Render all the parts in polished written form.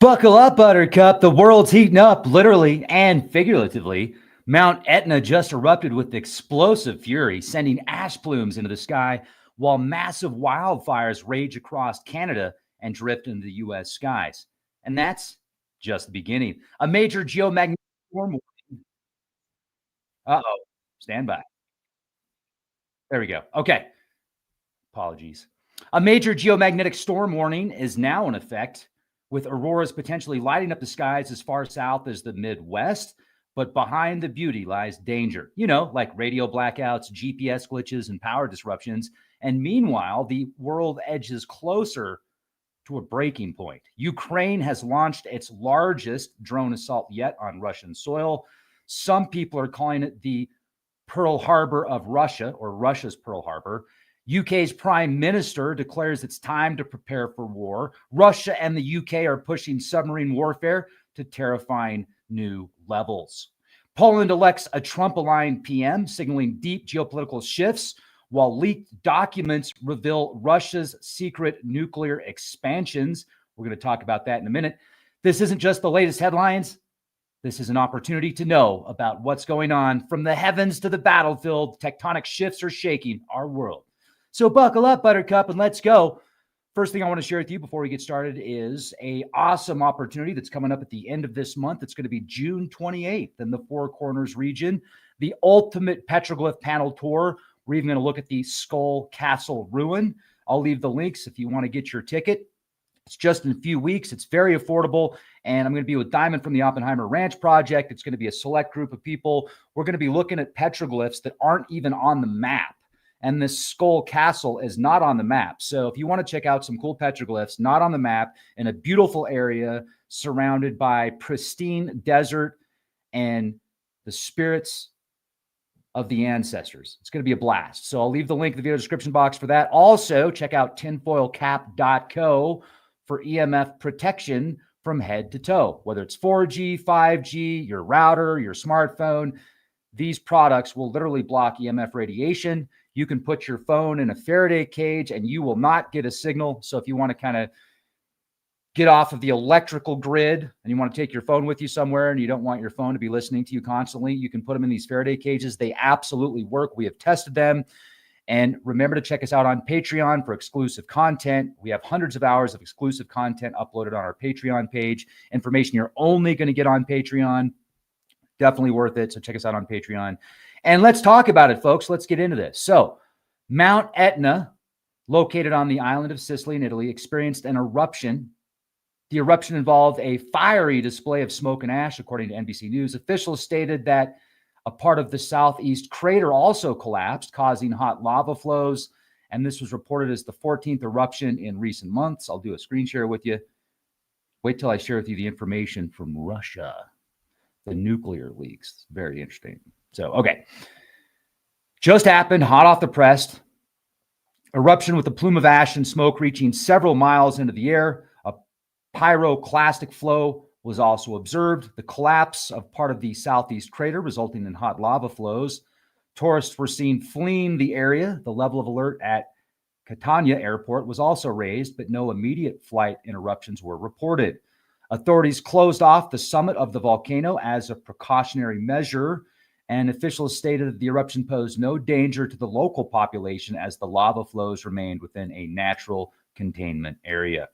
Buckle up, Buttercup. The world's heating up, literally and figuratively. Mount Etna just erupted with explosive fury, sending ash plumes into the sky, while massive wildfires rage across Canada and drift into the U.S. skies. And that's just the beginning. A major geomagnetic storm. Uh-oh. Stand by. There we go. Okay. Apologies. A major geomagnetic storm warning is now in effect, with auroras potentially lighting up the skies as far south as the Midwest. But behind the beauty lies danger, like radio blackouts, GPS glitches, and power disruptions. And meanwhile, the world edges closer to a breaking point. Ukraine has launched its largest drone assault yet on Russian soil. Some people are calling it the Pearl Harbor of Russia, or Russia's Pearl Harbor. UK's prime minister declares it's time to prepare for war. Russia and the UK are pushing submarine warfare to terrifying new levels. Poland elects a Trump-aligned PM, signaling deep geopolitical shifts, while leaked documents reveal Russia's secret nuclear expansions. We're going to talk about that in a minute. This isn't just the latest headlines. This is an opportunity to know about what's going on from the heavens to the battlefield. Tectonic shifts are shaking our world. So buckle up, Buttercup, and let's go. First thing I want to share with you before we get started is an awesome opportunity that's coming up at the end of this month. It's going to be June 28th in the Four Corners region, the ultimate petroglyph panel tour. We're even going to look at the Skull Castle ruin. I'll leave the links if you want to get your ticket. It's just in a few weeks. It's very affordable. And I'm going to be with Diamond from the Oppenheimer Ranch Project. It's going to be a select group of people. We're going to be looking at petroglyphs that aren't even on the map. And this Skull Castle is not on the map. So if you want to check out some cool petroglyphs, not on the map, in a beautiful area surrounded by pristine desert and the spirits of the ancestors, it's going to be a blast. So I'll leave the link in the video description box for that. Also, check out tinfoilcap.co for EMF protection from head to toe, whether it's 4G, 5G, your router, your smartphone. These products will literally block EMF radiation. You can put your phone in a Faraday cage and you will not get a signal. So if you want to kind of get off of the electrical grid and you want to take your phone with you somewhere and you don't want your phone to be listening to you constantly, you can put them in these Faraday cages. They absolutely work. We have tested them. And remember to check us out on Patreon for exclusive content. We have hundreds of hours of exclusive content uploaded on our Patreon page. Information you're only going to get on Patreon. Definitely worth it. So check us out on Patreon. And let's talk about it, folks. Let's get into this. So Mount Etna, located on the island of Sicily in Italy, experienced an eruption. The eruption involved a fiery display of smoke and ash, according to NBC News. Officials stated that a part of the southeast crater also collapsed, causing hot lava flows. And this was reported as the 14th eruption in recent months. I'll do a screen share with you. Wait till I share with you the information from Russia. The nuclear leaks. Very interesting. So, okay. Just happened, hot off the press. Eruption with a plume of ash and smoke reaching several miles into the air. A pyroclastic flow was also observed. The collapse of part of the southeast crater resulting in hot lava flows. Tourists were seen fleeing the area. The level of alert at Catania Airport was also raised, but no immediate flight interruptions were reported. Authorities closed off the summit of the volcano as a precautionary measure, and officials stated that the eruption posed no danger to the local population as the lava flows remained within a natural containment area.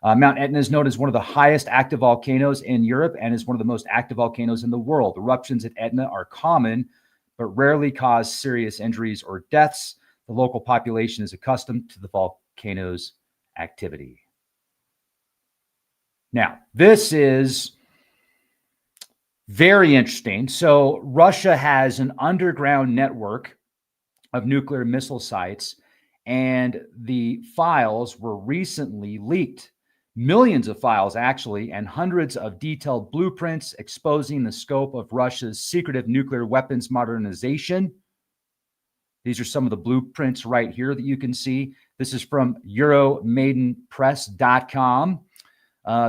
Mount Etna is known as one of the highest active volcanoes in Europe and is one of the most active volcanoes in the world. Eruptions at Etna are common, but rarely cause serious injuries or deaths. The local population is accustomed to the volcano's activity. Now, this is very interesting. So Russia has an underground network of nuclear missile sites, and the files were recently leaked. Millions of files, actually, and hundreds of detailed blueprints exposing the scope of Russia's secretive nuclear weapons modernization. These are some of the blueprints right here that you can see. This is from Euromaidenpress.com.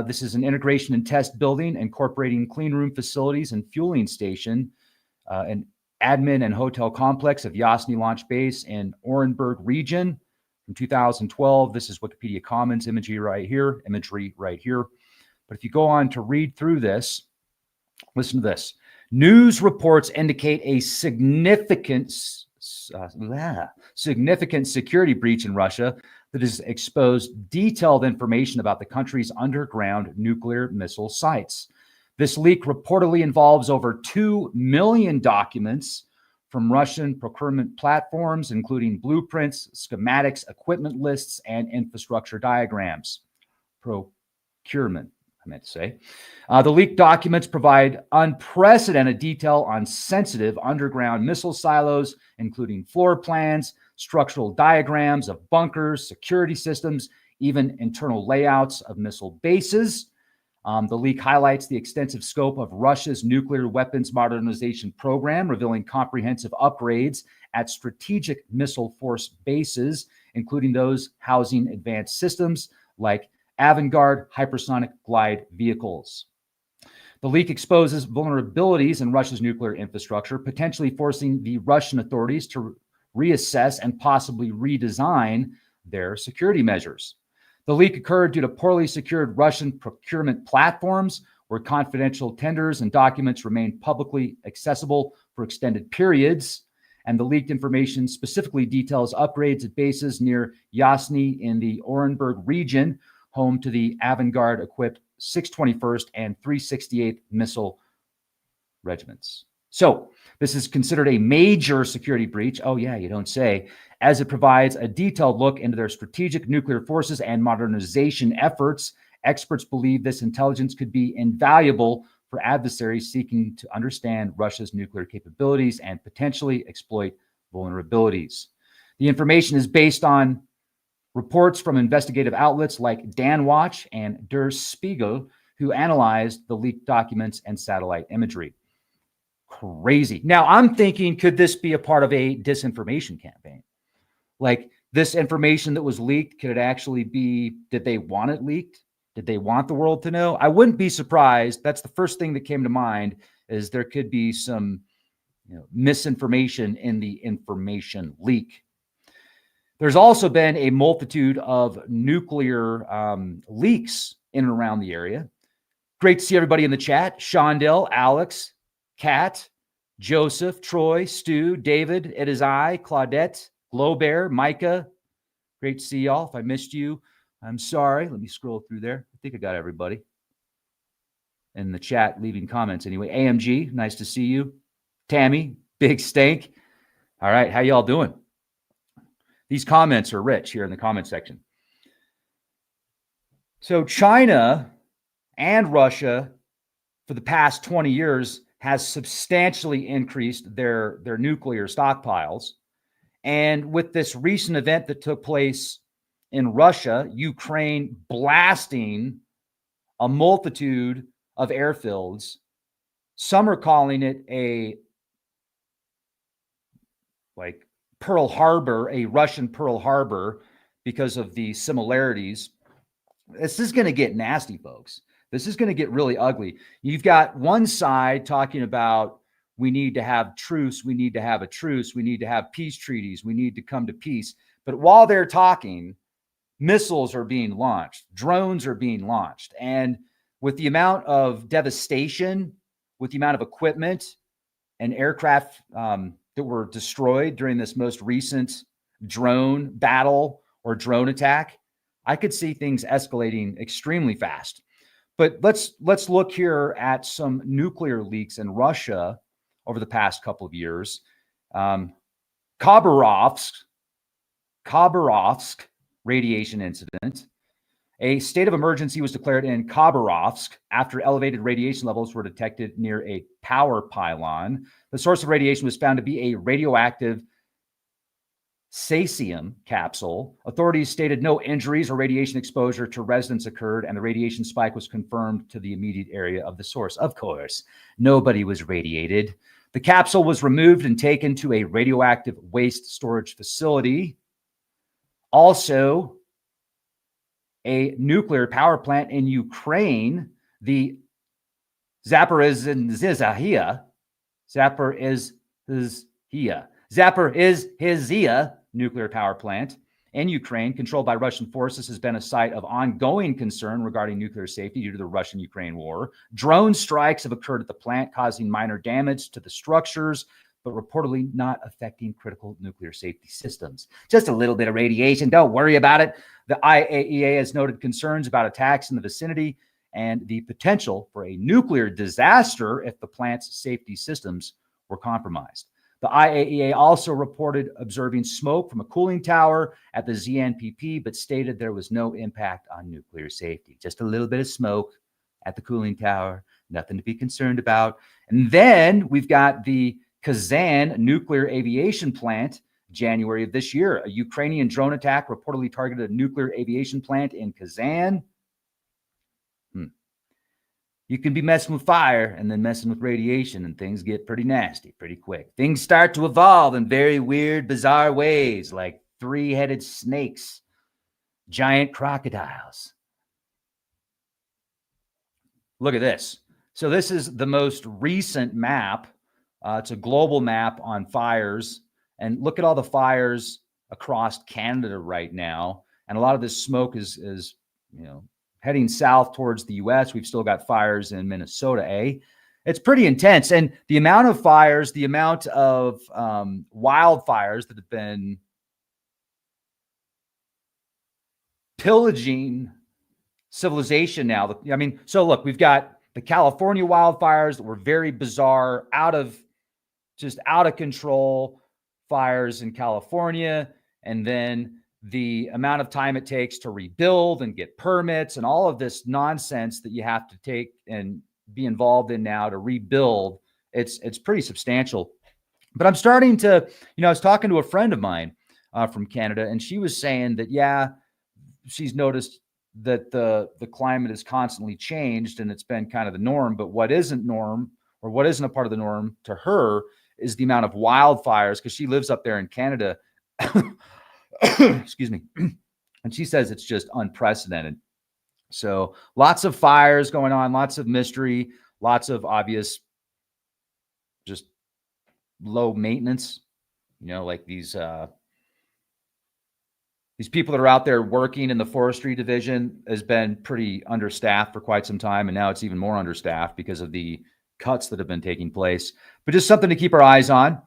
This is an integration and test building incorporating clean room facilities and fueling station, an admin and hotel complex of Yasny Launch Base in Orenburg region from 2012. This is Wikipedia Commons imagery right here. But if you go on to read through this, listen to this. News reports indicate a significant security breach in Russia that has exposed detailed information about the country's underground nuclear missile sites. This leak reportedly involves over 2 million documents from Russian procurement platforms, including blueprints, schematics, equipment lists, and infrastructure diagrams. Procurement, I meant to say. The leaked documents provide unprecedented detail on sensitive underground missile silos, including floor plans, structural diagrams of bunkers, security systems, even internal layouts of missile bases. The leak highlights the extensive scope of Russia's nuclear weapons modernization program, revealing comprehensive upgrades at strategic missile force bases, including those housing advanced systems like Avangard hypersonic glide vehicles. The leak exposes vulnerabilities in Russia's nuclear infrastructure, potentially forcing the Russian authorities to reassess and possibly redesign their security measures. The leak occurred due to poorly secured Russian procurement platforms, where confidential tenders and documents remain publicly accessible for extended periods. And the leaked information specifically details upgrades at bases near Yasny in the Orenburg region, home to the Avangard-equipped 621st and 368th missile regiments. So this is considered a major security breach. Oh yeah, you don't say, as it provides a detailed look into their strategic nuclear forces and modernization efforts. Experts believe this intelligence could be invaluable for adversaries seeking to understand Russia's nuclear capabilities and potentially exploit vulnerabilities. The information is based on reports from investigative outlets like Danwatch and Der Spiegel, who analyzed the leaked documents and satellite imagery. Crazy. Now, I'm thinking, could this be a part of a disinformation campaign? Like, this information that was leaked, could it actually be, did they want it leaked? Did they want the world to know? I wouldn't be surprised. That's the first thing that came to mind, is there could be some misinformation in the information leak. There's also been a multitude of nuclear leaks in and around the area. Great to see everybody in the chat. Shondell, Alex, Kat, Joseph, Troy, Stu, David, It Is I, Claudette, Glowbear, Micah. Great to see y'all. If I missed you, I'm sorry. Let me scroll through there. I think I got everybody in the chat leaving comments anyway. AMG, nice to see you. Tammy, Big Stank. All right, how y'all doing? These comments are rich here in the comment section. So China and Russia, for the past 20 years, has substantially increased their nuclear stockpiles. And with this recent event that took place in Russia, Ukraine blasting a multitude of airfields, some are calling it a Pearl Harbor, a Russian Pearl Harbor, because of the similarities. This is going to get nasty, folks. This is going to get really ugly. You've got one side talking about, we need to have truce. We need to have a truce. We need to have peace treaties. We need to come to peace. But while they're talking, missiles are being launched. Drones are being launched. And with the amount of devastation, with the amount of equipment and aircraft that were destroyed during this most recent drone battle or drone attack, I could see things escalating extremely fast. But let's look here at some nuclear leaks in Russia over the past couple of years. Khabarovsk radiation incident. A state of emergency was declared in Khabarovsk after elevated radiation levels were detected near a power pylon. The source of radiation was found to be a radioactive cesium capsule. Authorities stated no injuries or radiation exposure to residents occurred, and the radiation spike was confirmed to the immediate area of the source. Of course, nobody was radiated. The capsule was removed and taken to a radioactive waste storage facility. Also, a nuclear power plant in Ukraine, the Zaporizhzhia nuclear power plant in Ukraine, controlled by Russian forces, has been a site of ongoing concern regarding nuclear safety due to the Russian-Ukraine war. Drone strikes have occurred at the plant, causing minor damage to the structures, but reportedly not affecting critical nuclear safety systems. Just a little bit of radiation. Don't worry about it. The IAEA has noted concerns about attacks in the vicinity and the potential for a nuclear disaster if the plant's safety systems were compromised. The IAEA also reported observing smoke from a cooling tower at the ZNPP, but stated there was no impact on nuclear safety. Just a little bit of smoke at the cooling tower, nothing to be concerned about. And then we've got the Kazan nuclear aviation plant, January of this year. A Ukrainian drone attack reportedly targeted a nuclear aviation plant in Kazan. You can be messing with fire and then messing with radiation, and things get pretty nasty pretty quick. Things start to evolve in very weird, bizarre ways, like three-headed snakes, giant crocodiles. Look at this. So this is the most recent map. It's a global map on fires. And look at all the fires across Canada right now. And a lot of this smoke is heading south towards the U.S. We've still got fires in Minnesota, It's pretty intense. And the amount of fires, the amount of wildfires that have been pillaging civilization now. I mean, so look, we've got the California wildfires that were very bizarre, out of control fires in California. And then the amount of time it takes to rebuild and get permits and all of this nonsense that you have to take and be involved in now to rebuild, it's pretty substantial. But I'm starting to, I was talking to a friend of mine from Canada, and she was saying that, yeah, she's noticed that the climate has constantly changed and it's been kind of the norm, but what isn't a part of the norm to her is the amount of wildfires, because she lives up there in Canada. Excuse me. And she says it's just unprecedented. So lots of fires going on, lots of mystery, lots of obvious, just low maintenance, like these people that are out there working in the forestry division has been pretty understaffed for quite some time. And now it's even more understaffed because of the cuts that have been taking place, but just something to keep our eyes on.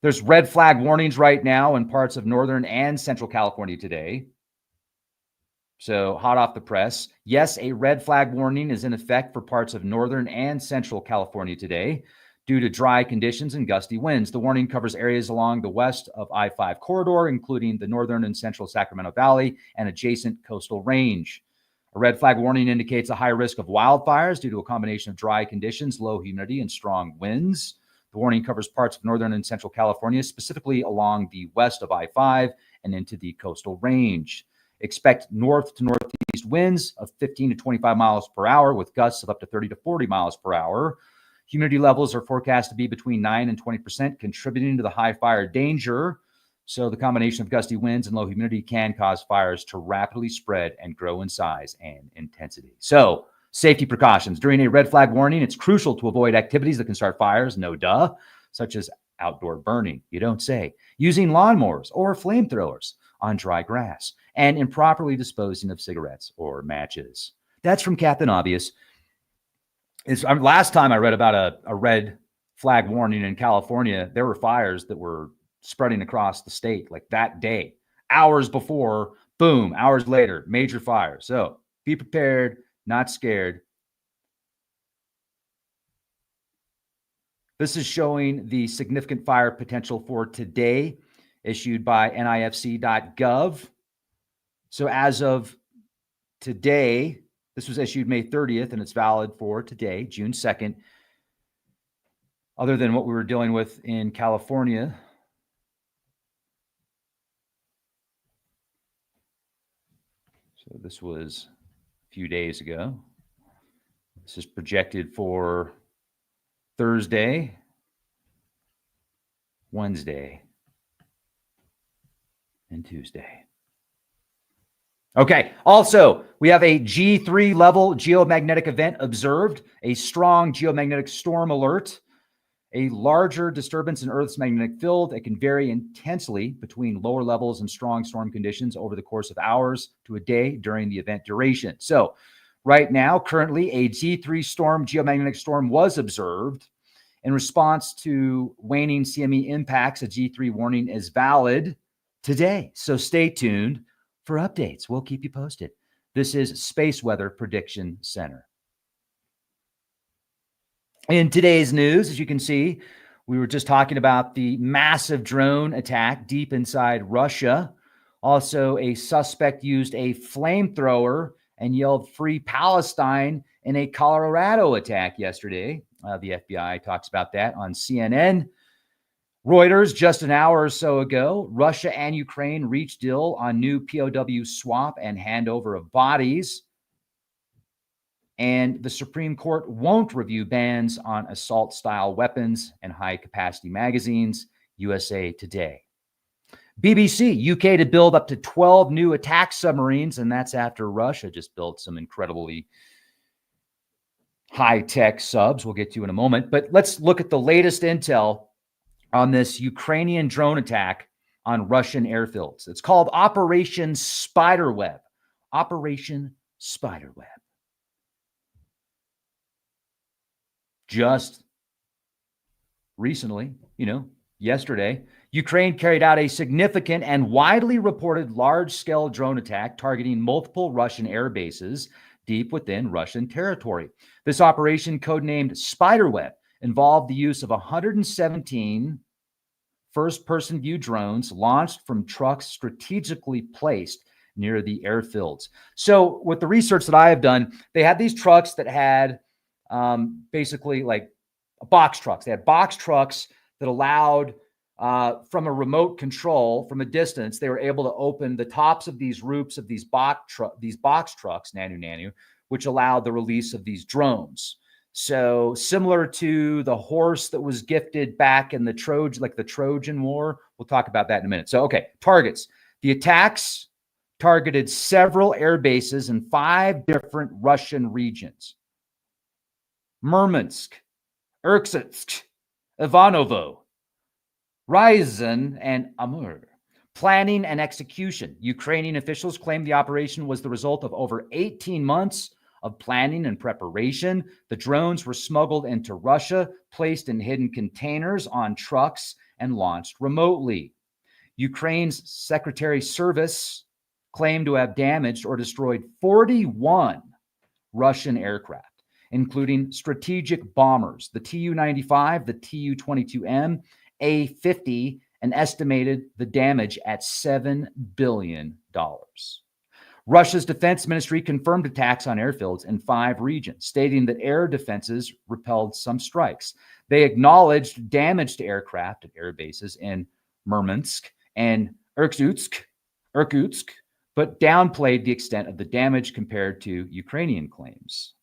There's red flag warnings right now in parts of Northern and Central California today. So hot off the press. Yes, a red flag warning is in effect for parts of Northern and Central California today due to dry conditions and gusty winds. The warning covers areas along the west of I-5 corridor, including the Northern and Central Sacramento Valley and adjacent coastal range. A red flag warning indicates a high risk of wildfires due to a combination of dry conditions, low humidity, and strong winds. The warning covers parts of Northern and Central California, specifically along the west of I-5 and into the coastal range. Expect north to northeast winds of 15 to 25 miles per hour with gusts of up to 30 to 40 miles per hour. Humidity levels are forecast to be between 9 and 20%, contributing to the high fire danger. So the combination of gusty winds and low humidity can cause fires to rapidly spread and grow in size and intensity. So safety precautions. During a red flag warning, it's crucial to avoid activities that can start fires, no duh, such as outdoor burning, you don't say, using lawnmowers or flamethrowers on dry grass, and improperly disposing of cigarettes or matches. That's from Captain Obvious. Last time I read about a red flag warning in California, there were fires that were spreading across the state like that day. Hours before, boom, hours later, major fire. So be prepared, not scared. This is showing the significant fire potential for today, issued by nifc.gov. So as of today, this was issued May 30th, and it's valid for today, June 2nd. Other than what we were dealing with in California, so this was a few days ago. This is projected for Thursday, Wednesday, and Tuesday. Okay. Also, we have a G3 level geomagnetic event observed, a strong geomagnetic storm alert. A larger disturbance in Earth's magnetic field, it can vary intensely between lower levels and strong storm conditions over the course of hours to a day during the event duration. So right now, currently, a G3 storm, geomagnetic storm, was observed. In response to waning CME impacts, a G3 warning is valid today. So stay tuned for updates. We'll keep you posted. This is Space Weather Prediction Center. In today's news, as you can see, we were just talking about the massive drone attack deep inside Russia. Also, a suspect used a flamethrower and yelled "Free Palestine" in a Colorado attack yesterday. The FBI talks about that on CNN. Reuters, just an hour or so ago, Russia and Ukraine reached deal on new POW swap and handover of bodies. And the Supreme Court won't review bans on assault-style weapons and high-capacity magazines. USA Today. BBC, UK to build up to 12 new attack submarines, and that's after Russia just built some incredibly high-tech subs we'll get to in a moment. But let's look at the latest intel on this Ukrainian drone attack on Russian airfields. It's called Operation Spiderweb. Operation Spiderweb. Just recently, yesterday, Ukraine carried out a significant and widely reported large-scale drone attack targeting multiple Russian air bases deep within Russian territory. This operation, codenamed Spiderweb, involved the use of 117 first-person view drones launched from trucks strategically placed near the airfields. So with the research that I have done, they had these trucks that had basically like box trucks. They had box trucks that allowed from a remote control, from a distance, they were able to open the tops of these roofs of these box trucks, nanu, which allowed the release of these drones. So similar to the horse that was gifted back in the Trojan War. We'll talk about that in a minute. So, okay, targets. The attacks targeted several air bases in 5 different Russian regions: Murmansk, Irkutsk, Ivanovo, Ryazan, and Amur. Planning and execution. Ukrainian officials claimed the operation was the result of over 18 months of planning and preparation. The drones were smuggled into Russia, placed in hidden containers on trucks, and launched remotely. Ukraine's Secretary Service claimed to have damaged or destroyed 41 Russian aircraft, including strategic bombers, the Tu-95, the Tu-22M, A-50, and estimated the damage at $7 billion. Russia's defense ministry confirmed attacks on airfields in 5 regions, stating that air defenses repelled some strikes. They acknowledged damage to aircraft at air bases in Murmansk and Irkutsk, but downplayed the extent of the damage compared to Ukrainian claims.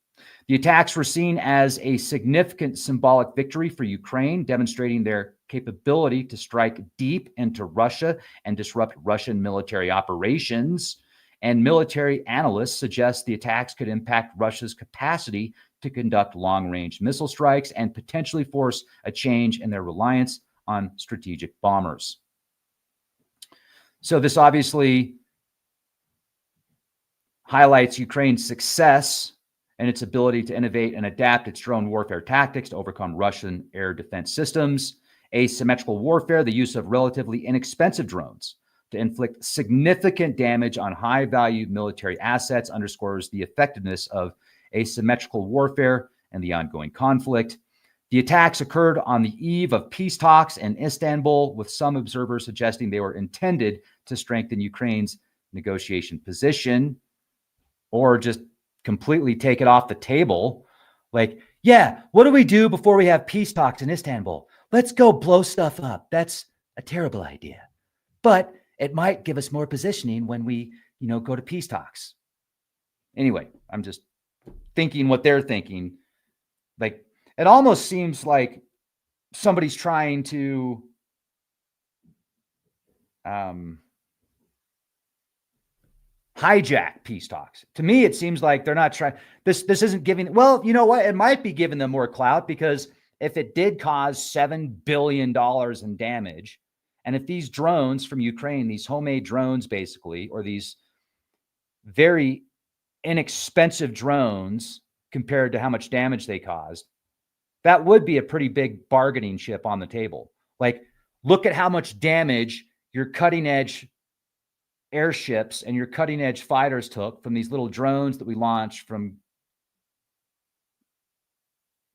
The attacks were seen as a significant symbolic victory for Ukraine, demonstrating their capability to strike deep into Russia and disrupt Russian military operations. And military analysts suggest the attacks could impact Russia's capacity to conduct long-range missile strikes and potentially force a change in their reliance on strategic bombers. So this obviously highlights Ukraine's success and its ability to innovate and adapt its drone warfare tactics to overcome Russian air defense systems. Asymmetrical warfare, the use of relatively inexpensive drones to inflict significant damage on high-value military assets, underscores the effectiveness of asymmetrical warfare and the ongoing conflict. The attacks occurred on the eve of peace talks in Istanbul, with some observers suggesting they were intended to strengthen Ukraine's negotiation position or just completely take it off the table. Like, yeah, what do we do before we have peace talks in Istanbul? Let's go blow stuff up. That's a terrible idea. But it might give us more positioning when we, go to peace talks. Anyway, I'm just thinking what they're thinking. Like, it almost seems like somebody's trying to hijack peace talks. To me, it seems like they're not trying. This isn't giving. Well, you know what? It might be giving them more clout because if it did cause $7 billion in damage, and if these drones from Ukraine, these homemade drones basically, or these very inexpensive drones compared to how much damage they caused, that would be a pretty big bargaining chip on the table. Like, look at how much damage your cutting edge airships and your cutting edge fighters took from these little drones that we launched from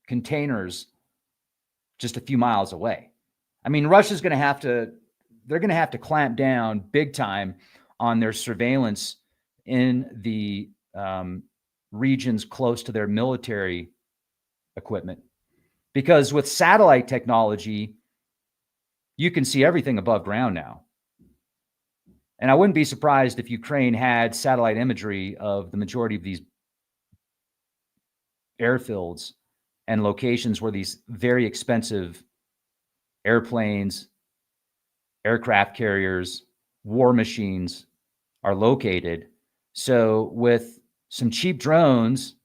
containers just a few miles away. I mean, Russia's going to have to, they're going to have to clamp down big time on their surveillance in the regions close to their military equipment. Because with satellite technology, you can see everything above ground now. And I wouldn't be surprised if Ukraine had satellite imagery of the majority of these airfields and locations where these very expensive airplanes, aircraft carriers, war machines are located. So with some cheap drones,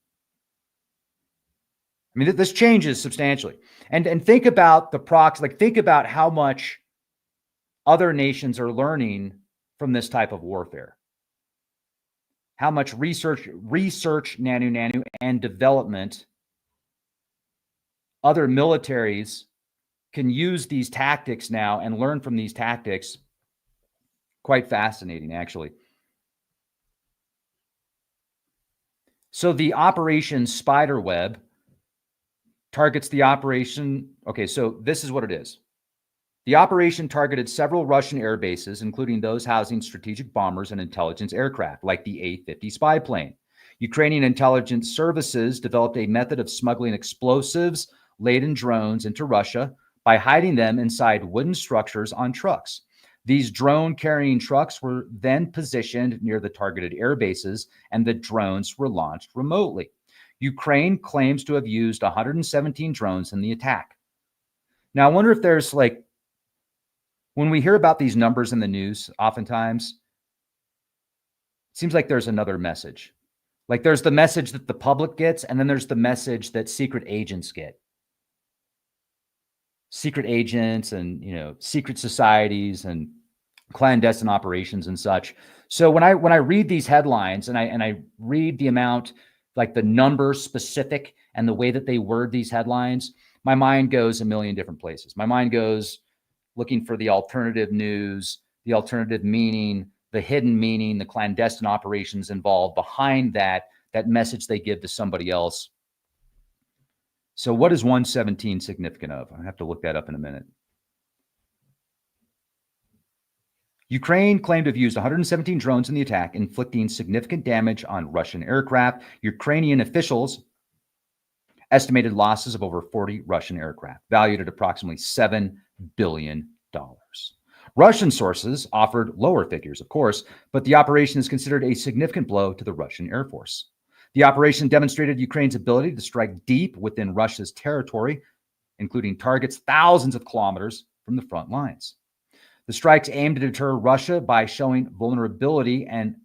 I mean, this changes substantially. And think about the proxy, like think about how much other nations are learning from this type of warfare. How much research, nanu, and development other militaries can use these tactics now and learn from these tactics. Quite fascinating, actually. So the Operation Spiderweb targets the operation. Okay, so this is what it is. The operation targeted several Russian air bases, including those housing strategic bombers and intelligence aircraft, like the A-50 spy plane. Ukrainian intelligence services developed a method of smuggling explosives-laden drones into Russia by hiding them inside wooden structures on trucks. These drone-carrying trucks were then positioned near the targeted air bases, and the drones were launched remotely. Ukraine claims to have used 117 drones in the attack. Now, I wonder if there's like, when we hear about these numbers in the news, oftentimes, it seems like there's another message. Like there's the message that the public gets, and then there's the message that secret agents get. Secret agents and, you know, secret societies and clandestine operations and such. So when I read these headlines and I read the amount, like the number specific and the way that they word these headlines, my mind goes a million different places. My mind goes looking for the alternative news, the alternative meaning, the hidden meaning, the clandestine operations involved behind that message they give to somebody else. So what is 117 significant of? I have to look that up in a minute. Ukraine claimed to have used 117 drones in the attack, inflicting significant damage on Russian aircraft. Ukrainian officials estimated losses of over 40 Russian aircraft, valued at approximately $7 billion. Russian sources offered lower figures, of course, but the operation is considered a significant blow to the Russian Air Force. The operation demonstrated Ukraine's ability to strike deep within Russia's territory, including targets thousands of kilometers from the front lines. The strikes aimed to deter Russia by showing vulnerability and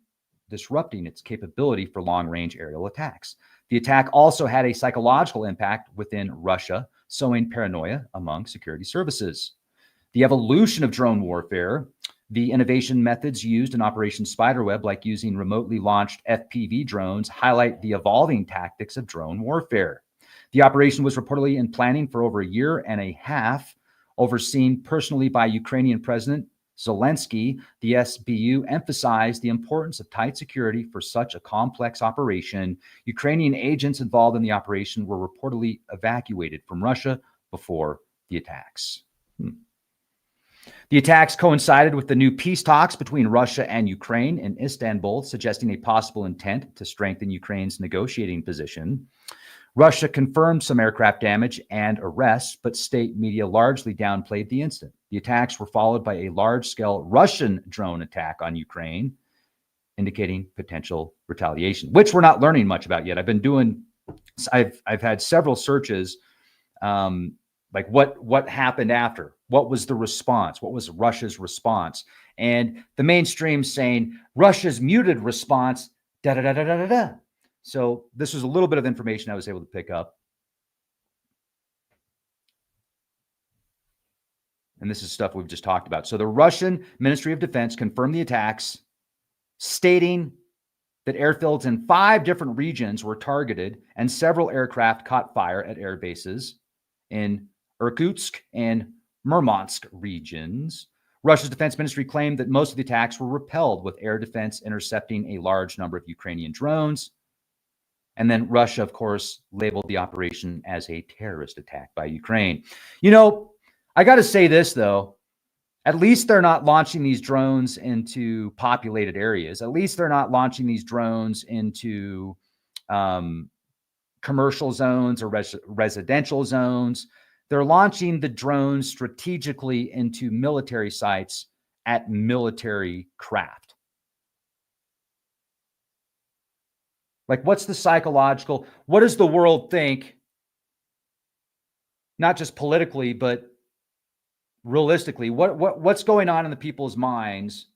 disrupting its capability for long-range aerial attacks. The attack also had a psychological impact within Russia, sowing paranoia among security services. The evolution of drone warfare, the innovation methods used in Operation Spiderweb, like using remotely launched FPV drones, highlight the evolving tactics of drone warfare. The operation was reportedly in planning for over a year and a half, overseen personally by Ukrainian President Zelensky. The SBU emphasized the importance of tight security for such a complex operation. Ukrainian agents involved in the operation were reportedly evacuated from Russia before the attacks. The attacks coincided with the new peace talks between Russia and Ukraine in Istanbul, suggesting a possible intent to strengthen Ukraine's negotiating position. Russia confirmed some aircraft damage and arrests, but state media largely downplayed the incident. The attacks were followed by a large-scale Russian drone attack on Ukraine, indicating potential retaliation, which we're not learning much about yet. I've had several searches, like what happened after, what was the response, what was Russia's response, and the mainstream saying Russia's muted response, da da da da da da. So this was a little bit of information I was able to pick up. And this is stuff we've just talked about. So the Russian Ministry of Defense confirmed the attacks, stating that airfields in 5 different regions were targeted and several aircraft caught fire at air bases in Irkutsk and Murmansk regions. Russia's defense ministry claimed that most of the attacks were repelled, with air defense intercepting a large number of Ukrainian drones. And then Russia, of course, labeled the operation as a terrorist attack by Ukraine. You know, I got to say this, though. At least they're not launching these drones into populated areas. At least they're not launching these drones into commercial zones or residential zones. They're launching the drones strategically into military sites at military craft. Like, what's the psychological? What does the world think? Not just politically, but realistically, what's going on in the people's minds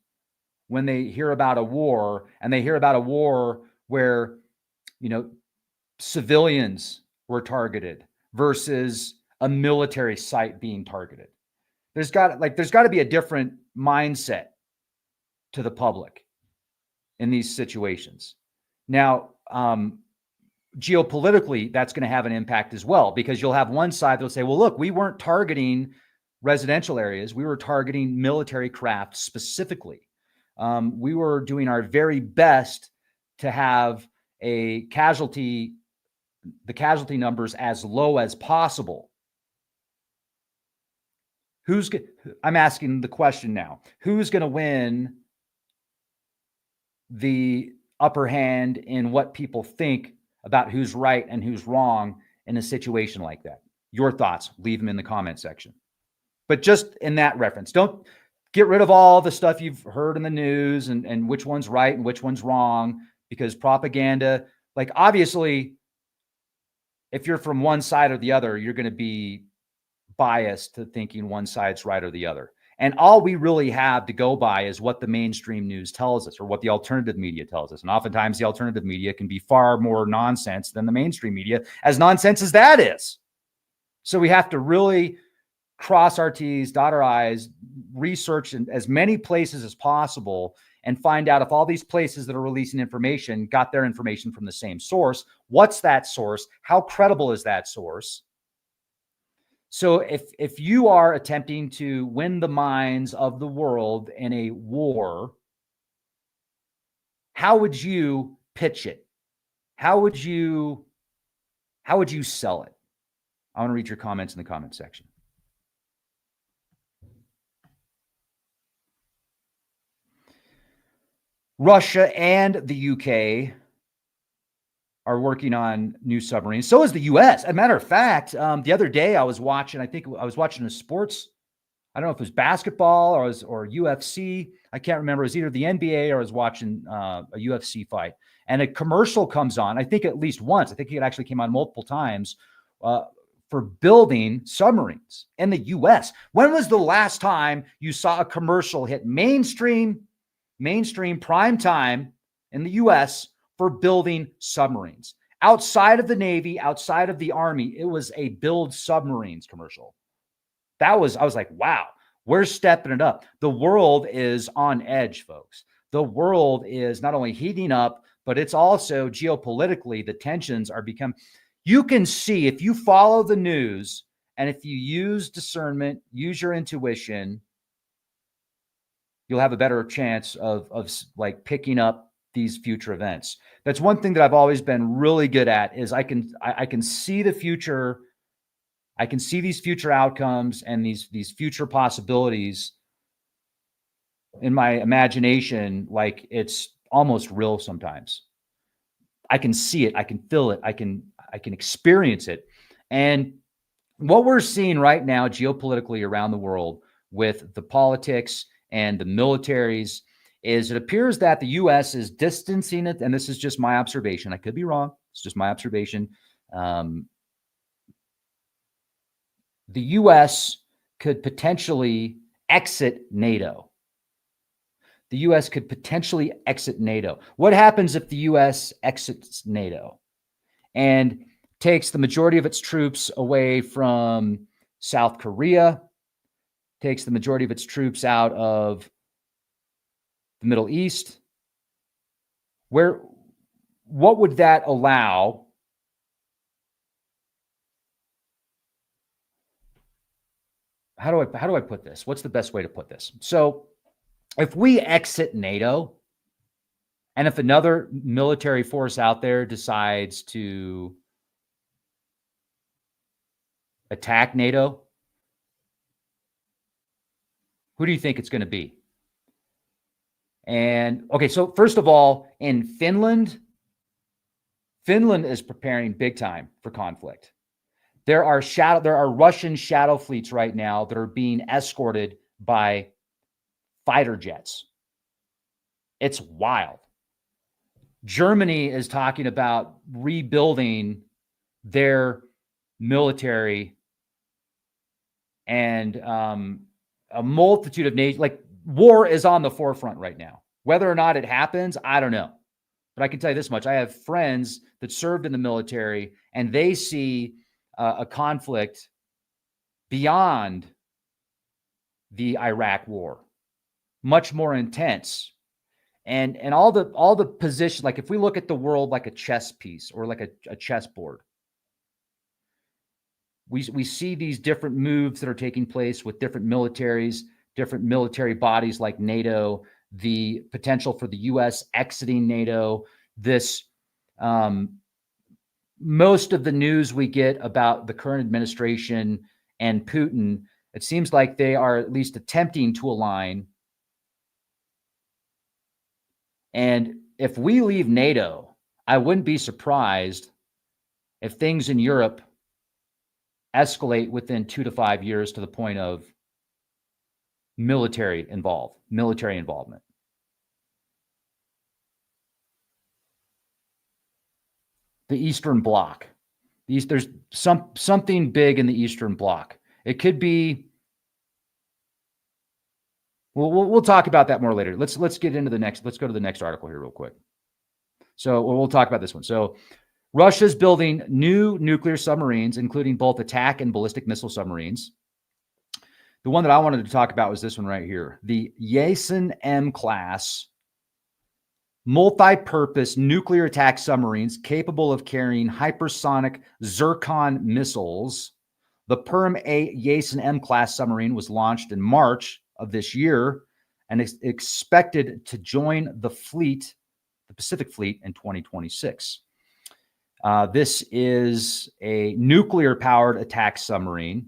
when they hear about a war, and they hear about a war where, you know, civilians were targeted versus a military site being targeted? There's got to be a different mindset to the public in these situations. Now, geopolitically, that's going to have an impact as well, because you'll have one side that'll say, well, look, we weren't targeting residential areas. We were targeting military craft specifically. We were doing our very best to have the casualty numbers as low as possible. I'm asking the question now, who's going to win the upper hand in what people think about who's right and who's wrong in a situation like that? Your thoughts, leave them in the comment section. But just in that reference, don't get rid of all the stuff you've heard in the news and which one's right and which one's wrong, because propaganda, like, obviously, if you're from one side or the other, you're going to be biased to thinking one side's right or the other. And all we really have to go by is what the mainstream news tells us, or what the alternative media tells us. And oftentimes the alternative media can be far more nonsense than the mainstream media, as nonsense as that is. So we have to really cross our T's, dot our I's, research in as many places as possible, and find out if all these places that are releasing information got their information from the same source. What's that source? How credible is that source? So if you are attempting to win the minds of the world in a war, how would you pitch it? How would you sell it? I want to read your comments in the comment section. Russia and the UK are working on new submarines. So is the US. As a matter of fact, the other day I was watching a sports, I don't know if it was basketball or UFC. I can't remember. It was either the NBA or I was watching a UFC fight. And a commercial comes on, I think at least once. I think it actually came on multiple times for building submarines in the US. When was the last time you saw a commercial hit mainstream prime time in the US for building submarines? Outside of the Navy, outside of the Army, it was a build submarines commercial. I was like, wow, we're stepping it up. The world is on edge, folks. The world is not only heating up, but it's also geopolitically, the tensions are becoming. You can see, if you follow the news and if you use discernment, use your intuition, you'll have a better chance of like picking up these future events. That's one thing that I've always been really good at, is I can see the future. I can see these future outcomes and these future possibilities in my imagination, like it's almost real sometimes. I can see it, I can feel it, I can experience it. And what we're seeing right now geopolitically around the world with the politics and the militaries is, it appears that the US is distancing it, and this is just my observation. I could be wrong. It's just my observation. The US could potentially exit NATO. The US could potentially exit NATO. What happens if the US exits NATO and takes the majority of its troops away from South Korea, takes the majority of its troops out of the Middle East. What would that allow? How do I put this? What's the best way to put this? So if we exit NATO, and if another military force out there decides to attack NATO, who do you think it's going to be? And okay, so first of all, in Finland is preparing big time for conflict. There are Russian shadow fleets right now that are being escorted by fighter jets. It's wild. Germany is talking about rebuilding their military, and a multitude of nations. Like, war is on the forefront right now. Whether or not it happens, I don't know. But I can tell you this much. I have friends that served in the military, and they see a conflict beyond the Iraq war, much more intense. And all the positions, like if we look at the world like a chess piece or like a chessboard, we see these different moves that are taking place with different militaries, different military bodies like NATO, the potential for the U.S. exiting NATO. This, most of the news we get about the current administration and Putin, it seems like they are at least attempting to align. And if we leave NATO, I wouldn't be surprised if things in Europe escalate within 2 to 5 years to the point of military involvement. The Eastern Bloc. There's something big in the Eastern Bloc. It could be. We'll talk about that more later. Let's get into the next. Let's go to the next article here real quick. So we'll talk about this one. So Russia's building new nuclear submarines, including both attack and ballistic missile submarines. The one that I wanted to talk about was this one right here. The Yasin M class multi-purpose nuclear attack submarines capable of carrying hypersonic Zircon missiles. The Perm A Yasin M class submarine was launched in March of this year and is expected to join the fleet, the Pacific Fleet, in 2026. This is a nuclear-powered attack submarine.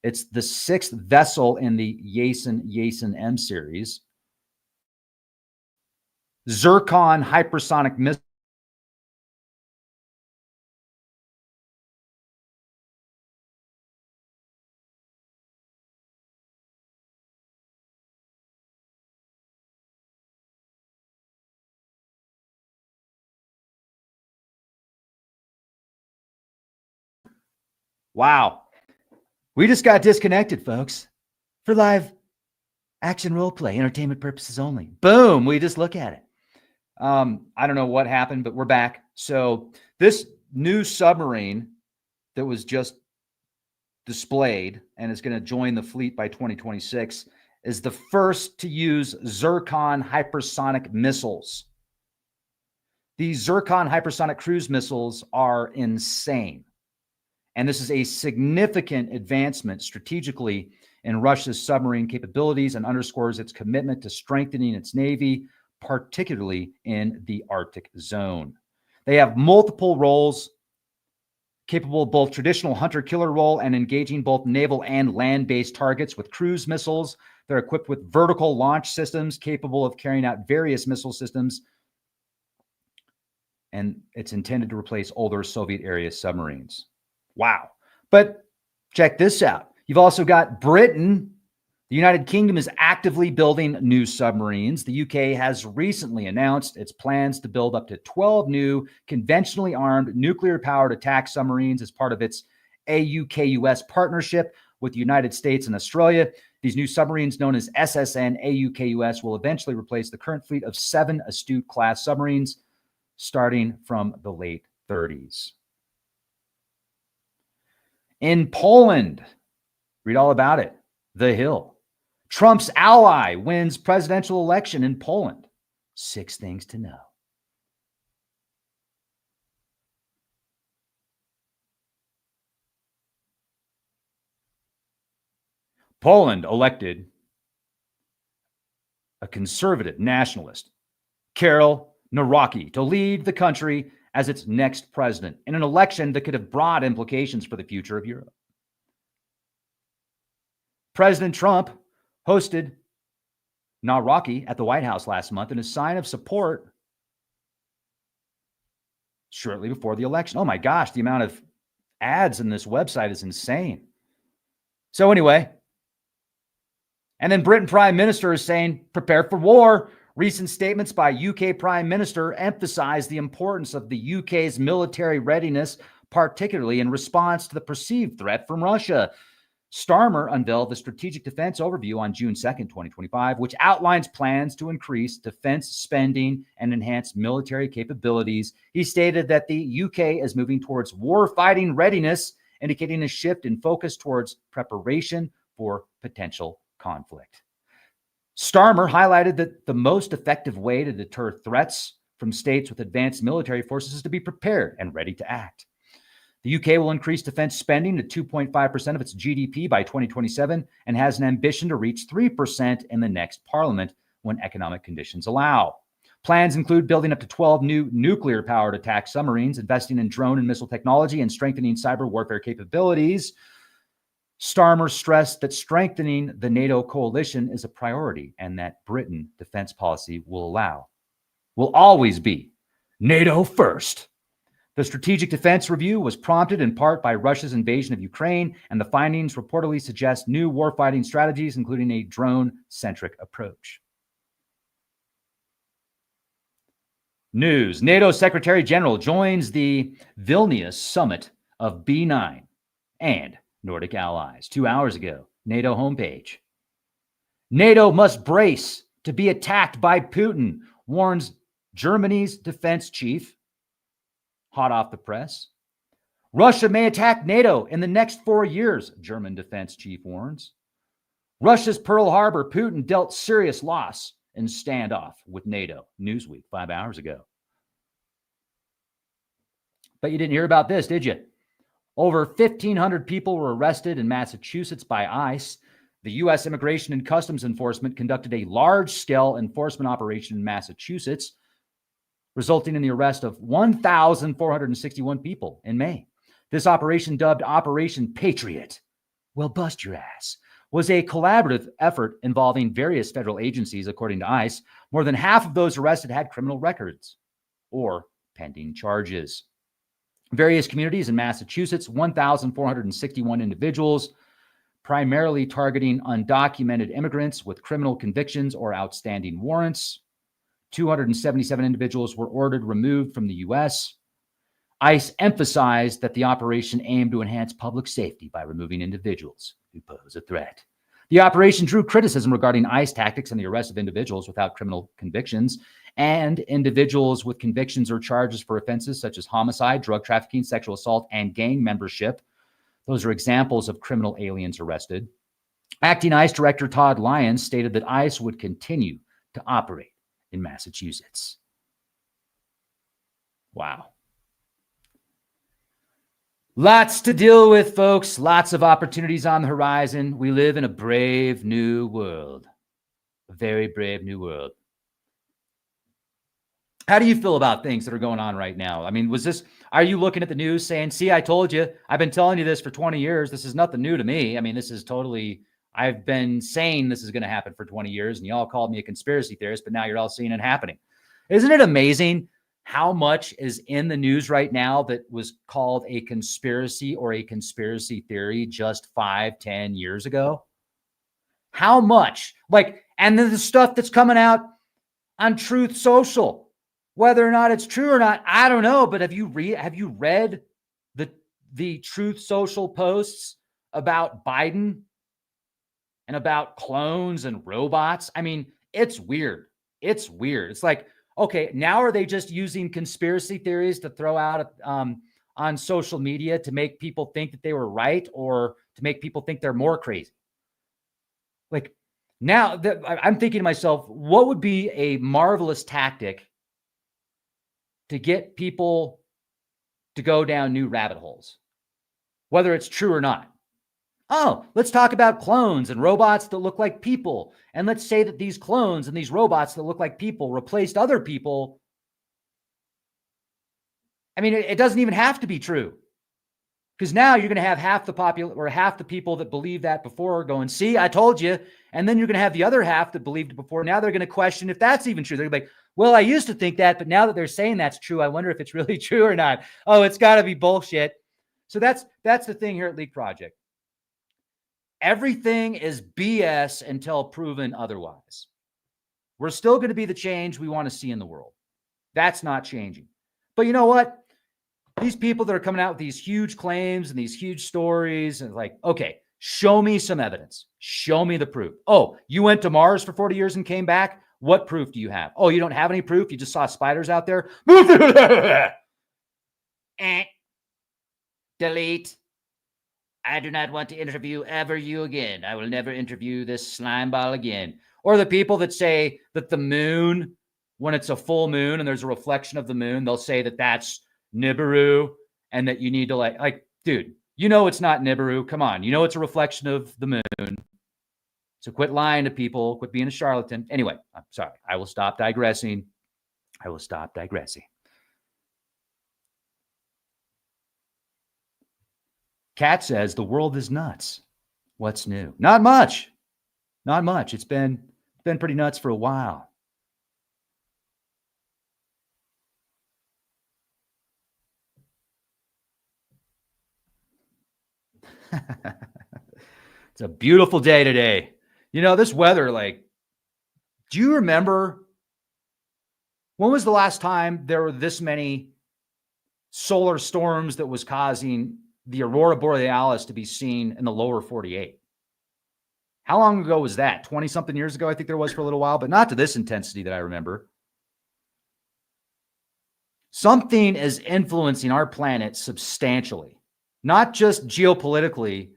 It's the 6th vessel in the Yasin M series. Zircon hypersonic missile. Wow. We just got disconnected, folks, for live action role play, entertainment purposes only. Boom. We just look at it. I don't know what happened, but we're back. So this new submarine that was just displayed and is going to join the fleet by 2026 is the first to use Zircon hypersonic missiles. These Zircon hypersonic cruise missiles are insane. And this is a significant advancement strategically in Russia's submarine capabilities and underscores its commitment to strengthening its Navy, particularly in the Arctic zone. They have multiple roles, capable of both traditional hunter-killer role and engaging both naval and land-based targets with cruise missiles. They're equipped with vertical launch systems capable of carrying out various missile systems. And it's intended to replace older Soviet-era submarines. Wow. But check this out. You've also got Britain. The United Kingdom is actively building new submarines. The UK has recently announced its plans to build up to 12 new conventionally armed nuclear-powered attack submarines as part of its AUKUS partnership with the United States and Australia. These new submarines, known as SSN AUKUS, will eventually replace the current fleet of 7 Astute-class submarines starting from the late 30s. In Poland, read all about it. The Hill. Trump's ally wins presidential election in Poland. 6 things to know. Poland elected a conservative nationalist, Karol Nawrocki, to lead the country as its next president in an election that could have broad implications for the future of Europe. President Trump hosted Nawrocki at the White House last month in a sign of support shortly before the election. Oh my gosh, the amount of ads in this website is insane. So anyway, and then Britain Prime Minister is saying, prepare for war. Recent statements by UK Prime Minister emphasize the importance of the UK's military readiness, particularly in response to the perceived threat from Russia. Starmer unveiled the Strategic Defense Overview on June 2nd, 2025, which outlines plans to increase defense spending and enhance military capabilities. He stated that the UK is moving towards war-fighting readiness, indicating a shift in focus towards preparation for potential conflict. Starmer highlighted that the most effective way to deter threats from states with advanced military forces is to be prepared and ready to act. The UK will increase defense spending to 2.5% of its GDP by 2027 and has an ambition to reach 3% in the next parliament when economic conditions allow. Plans include building up to 12 new nuclear-powered attack submarines, investing in drone and missile technology, and strengthening cyber warfare capabilities. Starmer stressed that strengthening the NATO coalition is a priority and that Britain's defense policy will always be NATO first. The Strategic Defense Review was prompted in part by Russia's invasion of Ukraine, and the findings reportedly suggest new warfighting strategies, including a drone-centric approach. News. NATO Secretary General joins the Vilnius summit of B9 and Nordic allies. 2 hours ago, NATO homepage. NATO must brace to be attacked by Putin, warns Germany's defense chief. Hot off the press. Russia may attack NATO in the next 4 years, German defense chief warns. Russia's Pearl Harbor, Putin dealt serious loss in standoff with NATO. Newsweek 5 hours ago. But you didn't hear about this, did you? Over 1,500 people were arrested in Massachusetts by ICE. The U.S. Immigration and Customs Enforcement conducted a large-scale enforcement operation in Massachusetts, resulting in the arrest of 1,461 people in May. This operation, dubbed Operation Patriot, well, bust your ass, was a collaborative effort involving various federal agencies, according to ICE. More than half of those arrested had criminal records or pending charges. Various communities in Massachusetts, 1,461 individuals, primarily targeting undocumented immigrants with criminal convictions or outstanding warrants. 277 individuals were ordered removed from the U.S. ICE emphasized that the operation aimed to enhance public safety by removing individuals who pose a threat. The operation drew criticism regarding ICE tactics and the arrest of individuals without criminal convictions and individuals with convictions or charges for offenses such as homicide, drug trafficking, sexual assault, and gang membership. Those are examples of criminal aliens arrested. Acting ICE Director Todd Lyons stated that ICE would continue to operate in Massachusetts. Wow. Lots to deal with, folks. Lots of opportunities on the horizon. We live in a brave new world. A very brave new world. How do you feel about things that are going on right now? I mean, are you looking at the news saying, see, I told you, I've been telling you this for 20 years. This is nothing new to me. I mean, I've been saying this is going to happen for 20 years, and you all called me a conspiracy theorist, but now you're all seeing it happening. Isn't it amazing how much is in the news right now that was called a conspiracy or a conspiracy theory just 5-10 years ago? How much? And then the stuff that's coming out on Truth Social, whether or not it's true or not, I don't know. But have you read the Truth Social posts about Biden and about clones and robots? I mean, it's weird. It's weird. It's like, okay, now are they just using conspiracy theories to throw out on social media to make people think that they were right or to make people think they're more crazy? Like, Now I'm thinking to myself, what would be a marvelous tactic to get people to go down new rabbit holes, whether it's true or not? Oh, let's talk about clones and robots that look like people. And let's say that these clones and these robots that look like people replaced other people. I mean, it doesn't even have to be true. Because now you're going to have half the people that believe that before going, see, I told you. And then you're going to have the other half that believed it before. Now they're going to question if that's even true. They're going to be like, well, I used to think that, but now that they're saying that's true, I wonder if it's really true or not. Oh, it's got to be bullshit. So that's the thing here at Leak Project. Everything is BS until proven otherwise. We're still going to be the change we want to see in the world. That's not changing. But you know what? These people that are coming out with these huge claims and these huge stories, and like, okay, show me some evidence. Show me the proof. Oh, you went to Mars for 40 years and came back? What proof do you have? Oh, you don't have any proof? You just saw spiders out there? Delete. I do not want to interview ever you again. I will never interview this slime ball again. Or the people that say that the moon, when it's a full moon and there's a reflection of the moon, they'll say that that's Nibiru and that you need to like, dude, you know it's not Nibiru. Come on. You know it's a reflection of the moon. So quit lying to people. Quit being a charlatan. Anyway, I'm sorry. I will stop digressing. Kat says the world is nuts. What's new? Not much. It's been pretty nuts for a while. It's a beautiful day today. You know, this weather, like, do you remember when was the last time there were this many solar storms that was causing the aurora borealis to be seen in the lower 48? How long ago was that? 20 something years ago, I think there was for a little while, but not to this intensity that I remember. Something is influencing our planet substantially, not just geopolitically,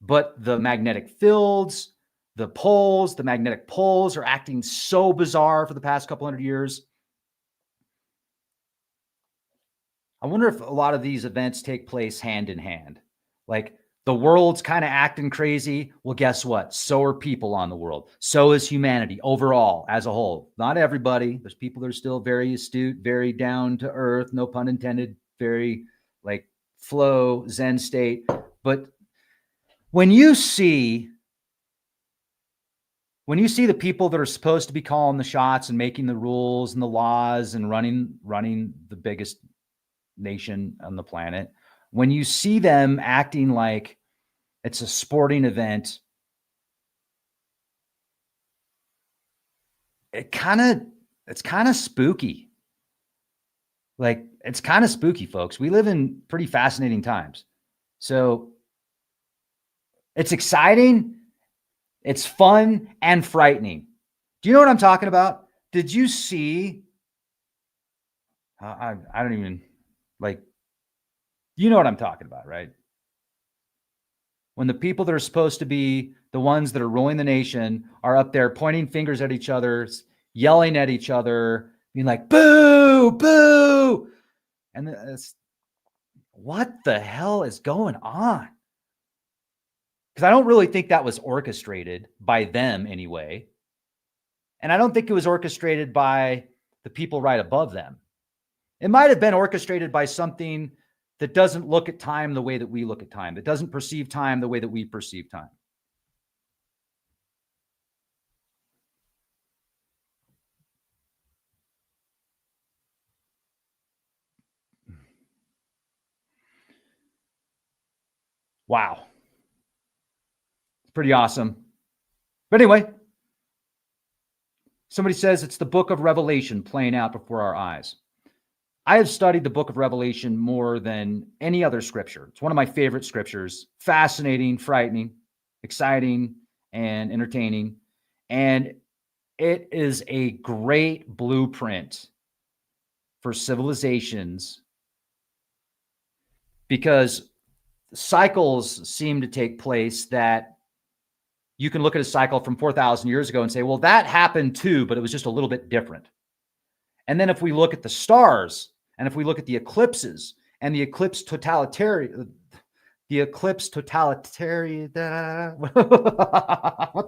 but the magnetic fields, the magnetic poles are acting so bizarre for the past couple hundred years. I wonder if a lot of these events take place hand in hand. Like the world's kind of acting crazy. Well, guess what? So are people on the world. So is humanity overall as a whole. Not everybody. There's people that are still very astute, very down to earth, no pun intended, very like flow, Zen state. But when you see the people that are supposed to be calling the shots and making the rules and the laws and running the biggest nation on the planet, when you see them acting like it's a sporting event, it's kind of spooky. Like it's kind of spooky, folks. We live in pretty fascinating times. So it's exciting, it's fun, and frightening. Do you know what I'm talking about? Did you see? I don't even like, you know what I'm talking about, right? When the people that are supposed to be the ones that are ruling the nation are up there pointing fingers at each other, yelling at each other, being like, boo, boo. And it's, what the hell is going on? Because I don't really think that was orchestrated by them anyway. And I don't think it was orchestrated by the people right above them. It might have been orchestrated by something that doesn't look at time the way that we look at time, that doesn't perceive time the way that we perceive time. Wow. It's pretty awesome. But anyway, somebody says it's the book of Revelation playing out before our eyes. I have studied the book of Revelation more than any other scripture. It's one of my favorite scriptures. Fascinating, frightening, exciting, and entertaining. And it is a great blueprint for civilizations because cycles seem to take place that you can look at a cycle from 4,000 years ago and say, well, that happened too, but it was just a little bit different. And then if we look at the stars, and if we look at the eclipses and the eclipse totalitarian, what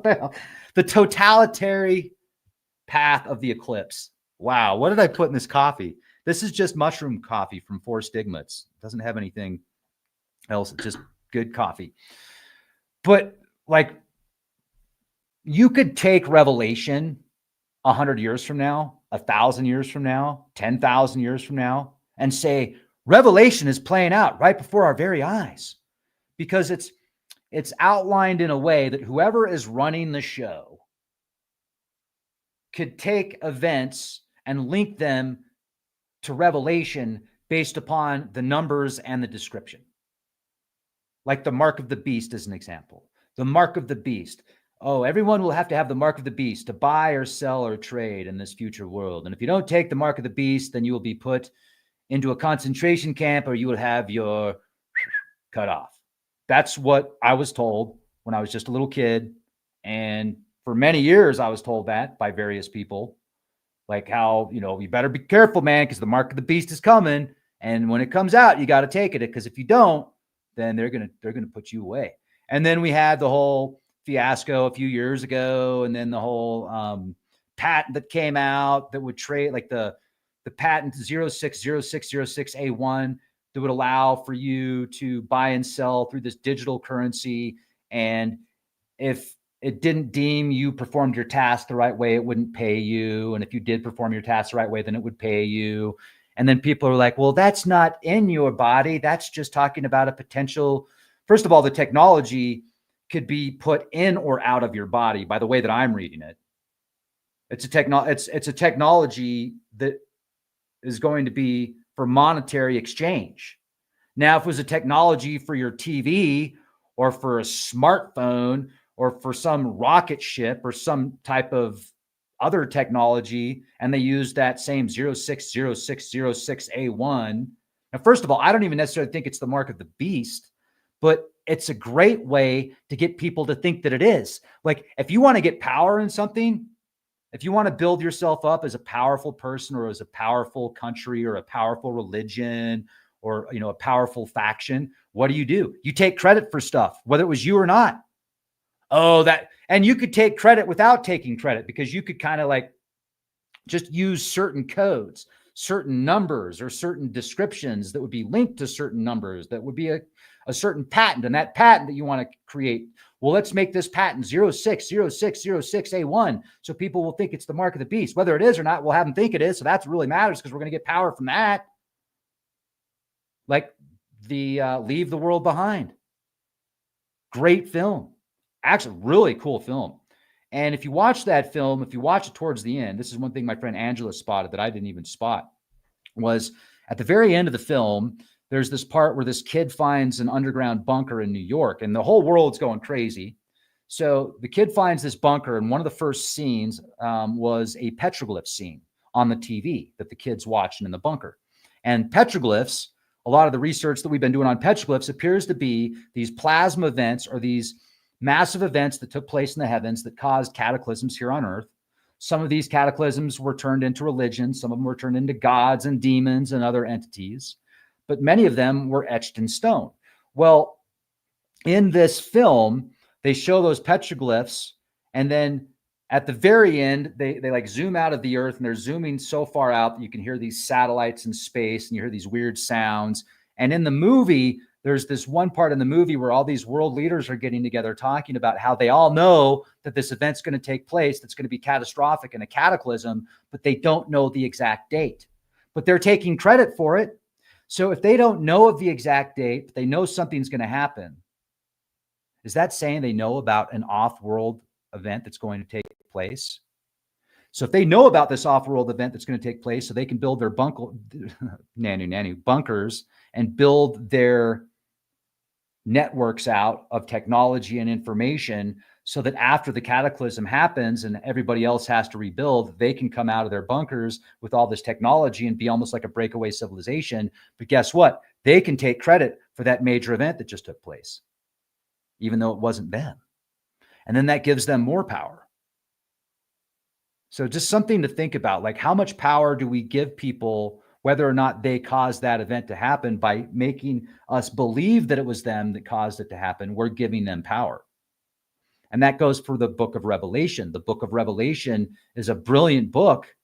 the hell? The totalitarian path of the eclipse. Wow. What did I put in this coffee? This is just mushroom coffee from Four Stigmas. It doesn't have anything else. It's just good coffee. But like, you could take Revelation 100 years from now, 1,000 years from now, 10,000 years from now, and say, Revelation is playing out right before our very eyes, because it's outlined in a way that whoever is running the show could take events and link them to Revelation based upon the numbers and the description. Like the mark of the beast is an example. The mark of the beast. Oh, everyone will have to have the mark of the beast to buy or sell or trade in this future world. And if you don't take the mark of the beast, then you will be put into a concentration camp, or you will have your cut off. That's what I was told when I was just a little kid. And for many years, I was told that by various people, like how, you better be careful, man, because the mark of the beast is coming. And when it comes out, you got to take it, because if you don't, then they're going to put you away. And then we had the whole fiasco a few years ago. And then the whole patent that came out that would trade, like the patent 060606A1 that would allow for you to buy and sell through this digital currency. And if it didn't deem you performed your task the right way, it wouldn't pay you. And if you did perform your task the right way, then it would pay you. And then people are like, well, that's not in your body. That's just talking about a potential. First of all, the technology could be put in or out of your body by the way that I'm reading it. It's a technology that is going to be for monetary exchange. Now, if it was a technology for your TV or for a smartphone or for some rocket ship or some type of other technology, and they use that same 060606A1. Now, first of all, I don't even necessarily think it's the mark of the beast, but it's a great way to get people to think that it is. Like, if you want to get power in something, if you want to build yourself up as a powerful person or as a powerful country or a powerful religion or, a powerful faction, what do? You take credit for stuff, whether it was you or not. And you could take credit without taking credit, because you could kind of like just use certain codes, certain numbers, or certain descriptions that would be linked to certain numbers that would be a certain patent. And that patent that you want to create, well, let's make this patent 060606A1 so people will think it's the mark of the beast. Whether it is or not, we'll have them think it is. So that's what really matters, because we're going to get power from that. Like the Leave the World Behind. Great film. Actually, really cool film. And if you watch that film, if you watch it towards the end, this is one thing my friend Angela spotted that I didn't even spot, was at the very end of the film, there's this part where this kid finds an underground bunker in New York, and the whole world's going crazy. So the kid finds this bunker, and one of the first scenes was a petroglyph scene on the TV that the kid's watching in the bunker. And petroglyphs, a lot of the research that we've been doing on petroglyphs appears to be these plasma events, or these massive events that took place in the heavens that caused cataclysms here on Earth. Some of these cataclysms were turned into religions. Some of them were turned into gods and demons and other entities, but many of them were etched in stone. Well, in this film, they show those petroglyphs, and then at the very end, they like zoom out of the Earth, and they're zooming so far out that you can hear these satellites in space, and you hear these weird sounds. And in the movie, there's this one part in the movie where all these world leaders are getting together talking about how they all know that this event's going to take place, that's going to be catastrophic and a cataclysm, but they don't know the exact date. But they're taking credit for it. So if they don't know of the exact date, but they know something's going to happen, is that saying they know about an off-world event that's going to take place? So if they know about this off-world event that's going to take place, so they can build their bunkers and build their networks out of technology and information, so that after the cataclysm happens and everybody else has to rebuild, they can come out of their bunkers with all this technology and be almost like a breakaway civilization. But guess what? They can take credit for that major event that just took place, even though it wasn't them. And then that gives them more power. So just something to think about, like how much power do we give people, whether or not they caused that event to happen, by making us believe that it was them that caused it to happen. We're giving them power. And that goes for the book of Revelation. The book of Revelation is a brilliant book,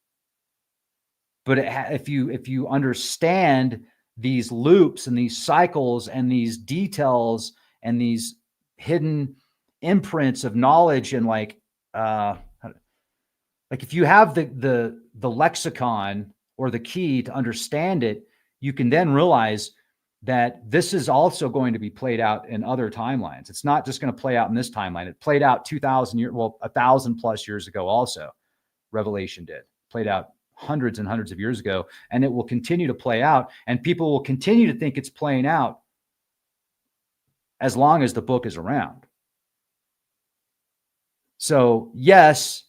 but if you understand these loops and these cycles and these details and these hidden imprints of knowledge, and like if you have the lexicon or the key to understand it, you can then realize that this is also going to be played out in other timelines. It's not just going to play out in this timeline. It played out 2,000 years, well, 1,000 plus years ago also. Revelation did. Played out hundreds and hundreds of years ago, and it will continue to play out, and people will continue to think it's playing out as long as the book is around. So yes,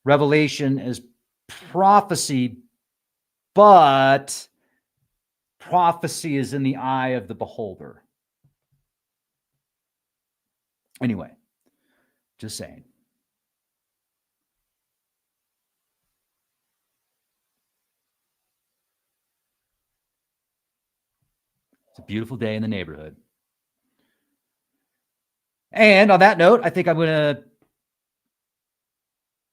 Revelation is prophecy, but prophecy is in the eye of the beholder. Anyway, just saying. It's a beautiful day in the neighborhood. And on that note, I think I'm going to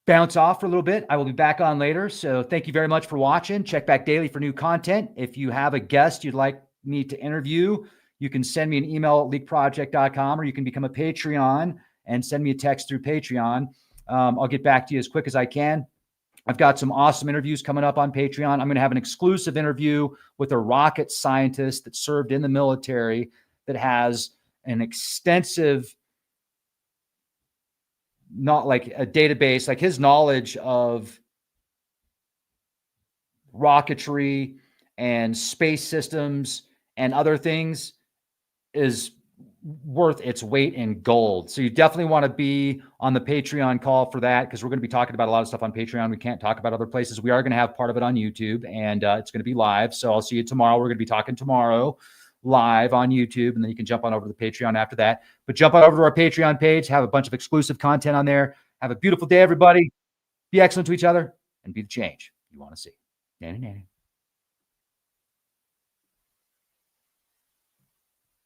bounce off for a little bit. I will be back on later. So thank you very much for watching. Check back daily for new content. If you have a guest you'd like me to interview, you can send me an email at leakproject.com, or you can become a Patreon and send me a text through Patreon. I'll get back to you as quick as I can. I've got some awesome interviews coming up on Patreon. I'm going to have an exclusive interview with a rocket scientist that served in the military, that has an extensive, not like a database, like his knowledge of rocketry and space systems and other things is worth its weight in gold. So you definitely want to be on the Patreon call for that, because we're going to be talking about a lot of stuff on Patreon. We can't talk about other places. We are going to have part of it on YouTube, and it's going to be live. So I'll see you tomorrow. We're going to be talking tomorrow live on YouTube, and then you can jump on over to the Patreon after that. But jump on over to our Patreon page, have a bunch of exclusive content on there. Have a beautiful day, everybody. Be excellent to each other, and be the change you want to see. Nanny, nanny.